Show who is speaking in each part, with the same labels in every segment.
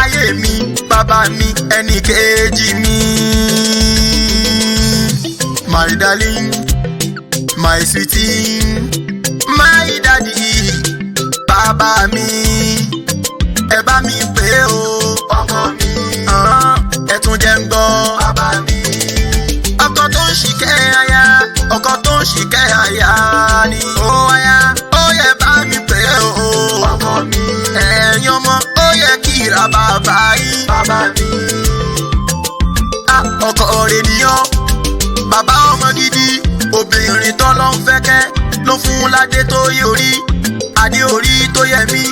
Speaker 1: ayé mi, bàbá mi, ẹnì kejì mi. My darling, my sweetie, my daddy, bàbá mi, ẹ bá mi pè o, ọkọ mi, ẹ tún jẹ́ ń gbọ́, bàbá mi. Ọkọ tó ń ṣìkẹ́ aya, ọkọ tó ń ṣìkẹ́ aya ni ó aya, ó yẹ bá mi pè o, ọkọ mi. Ẹ̀yin ọmọ, ó yẹ kí ra bàbá yín, bàbá mi. Ọkọ rẹ̀ nìyàn, bàbá ọmọ gidi, obìnrin tó lọ ń fẹ́kẹ́ ló fún ládé tó yẹ orí, adé orí tó yẹ mí,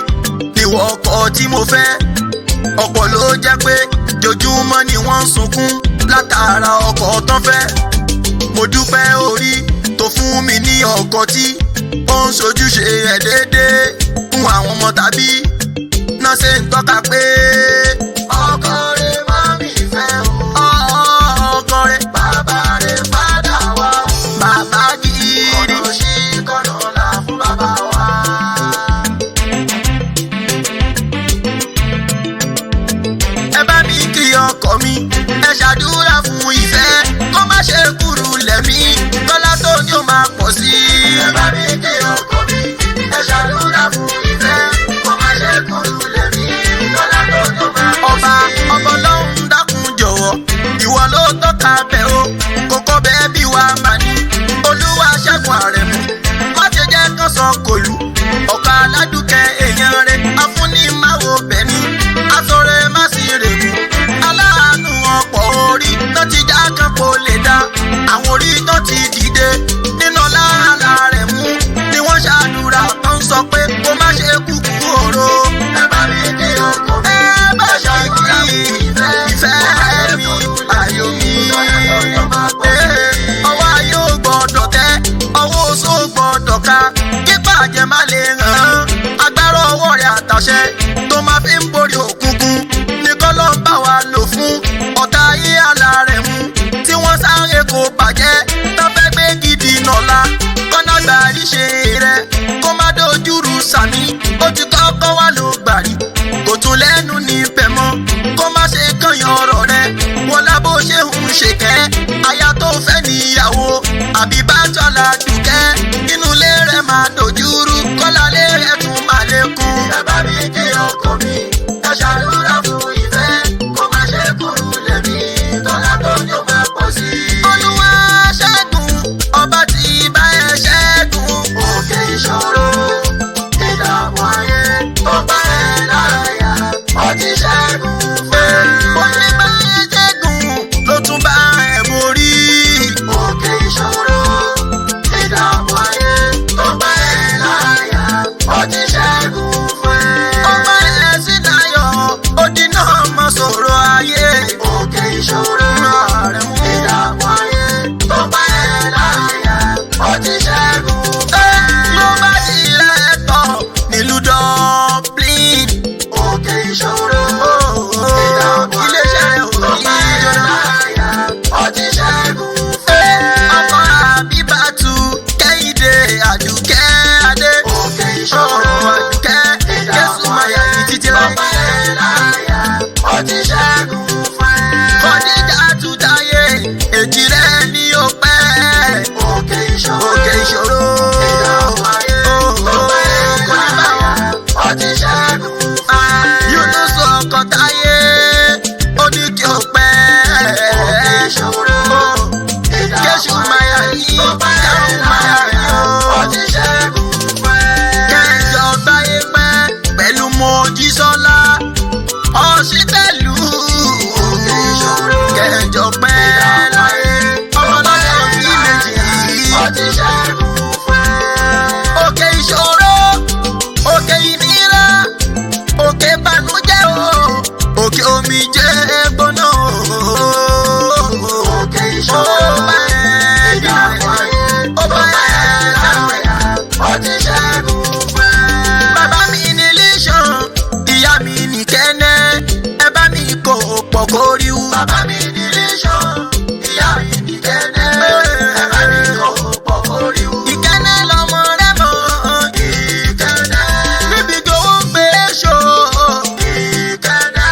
Speaker 1: ìwọ ọkọ tí mo fẹ́. Ọ̀pọ̀ ló jẹ́ pé jojúmọ́ ni wọ́n ń sunkún látara ọkọ tán fẹ́. Mo dúpẹ́ orí tó fún mi ní ọkọ tí ó ń ṣojúṣe ẹ̀ déédéé fún àwọn ọmọ tàbí náà ṣe ń tọ́ka pé ọkọ rẹ̀ máa mi fẹ́ o. Ọkọ rẹ̀ bàbá rẹ̀ padà wá o. Bàbá gidi ọ̀nà ṣí kọ́nà ọ̀la fún bàbá wa. Ẹ bá mi kí ọkọ mi, ẹ ṣàdúrà fún ìfẹ́ kó má ṣe kúrú lẹ́mí, kọ́lá tó ní ó máa pọ̀ sí. Ẹ bá mi kí ọkọ mi, ẹ ṣàdúrà fún ìfẹ́ kó má ṣe kúrú lẹ́mí, kọ́lá tó ní ó máa pọ̀ sí. Ọba Ọlọ́run dákun jọ̀wọ́, ìwọ ló tọ́ka bẹ̀ o, kókó bẹ́ẹ̀ bí wàá máa ní. Olúwa ṣẹ́gun Àrẹ̀mú, má ṣe jẹ́ kán sọ kòlù, ọ̀ka aládùkẹ́ èèyàn rẹ̀, afúnnímáwo bẹ̀ ni, asọ̀rẹ́ má sì rèkú. Aláàánú ọ̀pọ̀ orí tó ti já kan kò lè dá, àwọn orí tó ti dìde nínú làálà rẹ̀ mú ni wọ́n ṣàdúrà tó ń sọ pé kó má ṣe kúkú oró. Ẹ bá mi kí ọkọ mi, ẹ bá ṣe kí ìfẹ́ mi, ayọ̀ mi. Ọwọ́ ayé ò gbọ́dọ̀ tẹ́, ọwọ́ oṣó gbọ́dọ̀ ká, kípa àjẹ́ má lè ràn án. Agbára ọwọ́ rẹ̀ àtàṣẹ tó máa fi ń borí òkùnkùn ní kọ́lọ́ ń bá wa lò fún ọ̀tá ayé àlà rẹ̀ mú tí wọ́n sáré kó bàjẹ́ tó fẹ́ gbé gidi nọ̀la. Kọ́nà gbàrí ṣe rẹ̀ kó má dojúrú sàmí, ó ti kọ́kọ́ wá ló gbàrí, kò tún lẹ́nu níbẹ̀ mọ́, kó má ṣe kànyàn ọ̀rọ̀ rẹ̀ wọlá bó ṣe ń ṣèkẹ́. Aya tó fẹ́ níyàwó àbí bá jọlá dùkẹ́, inú ilé rẹ̀ máa dojúrú, kọ́lá lé rẹ̀ tún máa lékún. Ẹ bá mi kí ọkọ mi, ẹ ṣàdúrà fún ìfẹ́ kó má ṣe kúrú lẹ́mí, tọ́lá tó ní ó máa pọ̀ sí. Olúwa ṣẹ́gun, ọba tí bá ẹ ṣẹ́gun òkè ìṣòro, ìdààmú ayé tó bá ẹ láyà, ọtí ṣẹ́gun fẹ́. Òní bá ẹ ṣẹ́gun ló tún bá ẹ borí. Òkè ìṣòro, ìdààmú ayé tó bá ẹ láyà, ọtí ṣẹ́gun fẹ́. Ọba ẹ sí láyọ̀, ó dínà mọ́ sọ̀rọ̀ ayé. Òkè ìṣòro, ìdààmú ayé tó bá ẹ láyà, ọtí ṣẹ́gun fẹ́. Ló bá di rẹ́tọ̀ nílùú Dublin. Òkè ìṣòro, ìdààmú ayé tó bá ẹ láyà, ọtí ṣẹ́gun fẹ́. Ọkọ Àbíbátù Kẹ́hìndé Àdùkẹ́ Adé. Òkè ìṣòro, Àdùkẹ́ Jésù máyà ní títí láyà, ọtí ṣẹ́gun fẹ́. Kọ́díjà Tútáyé èjì rẹ̀ ní ó pẹ́. Òkè ìṣòro, ìdààmú ayé tó bá ẹ láyà, ọtí ṣẹ́gun fẹ́. Yúnúsù ọkọ Táyé ó ní kí ó pẹ́. Òkè ìṣòro, Jésù máyà ní Jésù máyà ní ọtí ṣẹ́gun fẹ́. Kẹjọ gbáyé pẹ́ pẹ̀lú Mojísọ́lá Ọ̀ṣìtẹ́lù. Òkè ìṣòro, kẹjọ pẹ́ láyé, ọmọlọ́dẹ bí méjì, ọtí ṣẹ́gun fẹ́. Òkè ìṣòro, òkè ìnira, òkè ìbànújẹ́ o, òkè omijé gbóná o. Òkè ìṣòro, ìdààmú ayé tó bá ẹ láyà, ọtí ṣẹ́gun fẹ́. Bàbá mi ní Líṣàn, ìyá mi ní Kẹ́nẹ́, ẹ bá mi kó pọ̀ kóríwú. Bàbá mi ní Líṣàn, ìyá mi ní Kẹ́nẹ́, ẹ bá mi kó pọ̀ kóríwú. Ìkẹ́nẹ́ lọmọ rẹ̀ mọ̀, Ìkẹ́nẹ́ níbi tó ń gbé ṣó. Ìkẹ́nẹ́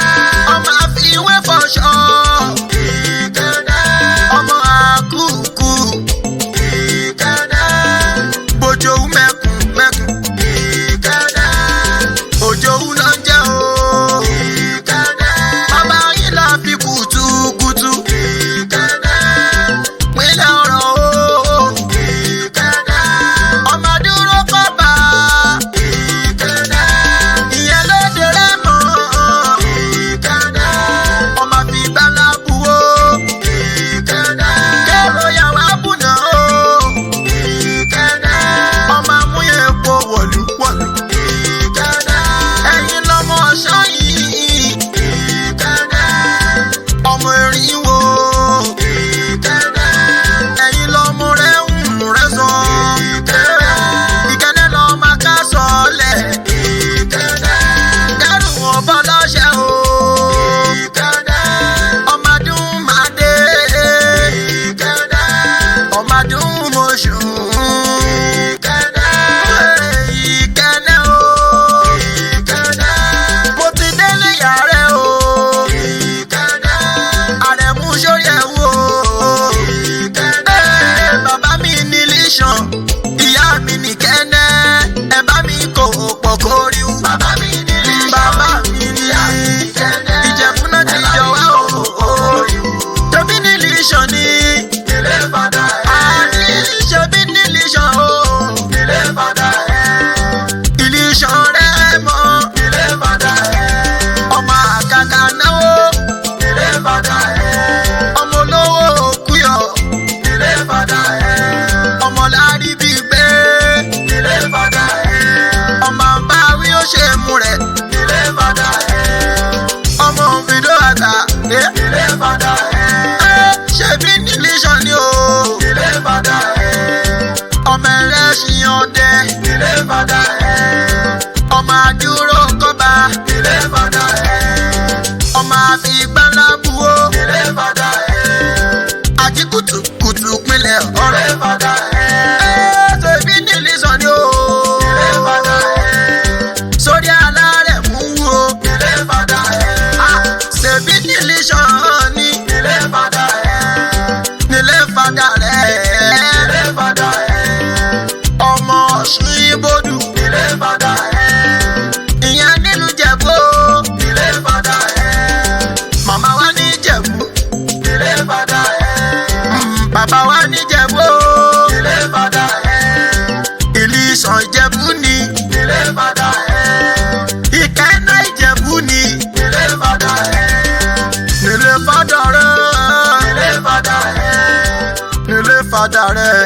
Speaker 1: Ìjẹ̀bú náà ti yọ wá o. Ṣebí nílì iṣan ni. Ṣebí nílì iṣan o. Ìlì iṣan rẹ̀ mọ́. Ọmọ àkàkà náwó. Ọmọ olówó kúyọ̀. Ọmọ lárí bí gbé. Ọmọ bá wí ó ṣe mú rẹ̀. Ọmọ òbídó àtà. Ṣebí nílì iṣan ni o. Ọmọ ẹlẹ́ṣin ọdẹ. Ọmọ àdúró kọ́ba. Ọmọ àfìgbálábùwò. Àjíkùtùkùtù pinlẹ̀ ọ̀rẹ́. Ṣebí nílì iṣan ni o. Sórí alárẹ̀ mú wo. Ṣebí nílì iṣan ni. Nílé fada rẹ̀. Ọmọ Ọ̀ṣun ibodù. Ìyẹn nílùú Jẹ̀bú. Màmá wa ní Jẹ̀bú. Bàbá wa ní Jẹ̀bú. Ìlú Ìṣàn Ìjẹ̀bú ni. Ìkẹ́nà Ìjẹ̀bú ni. Nílé fada rẹ̀. Nílé fada rẹ̀.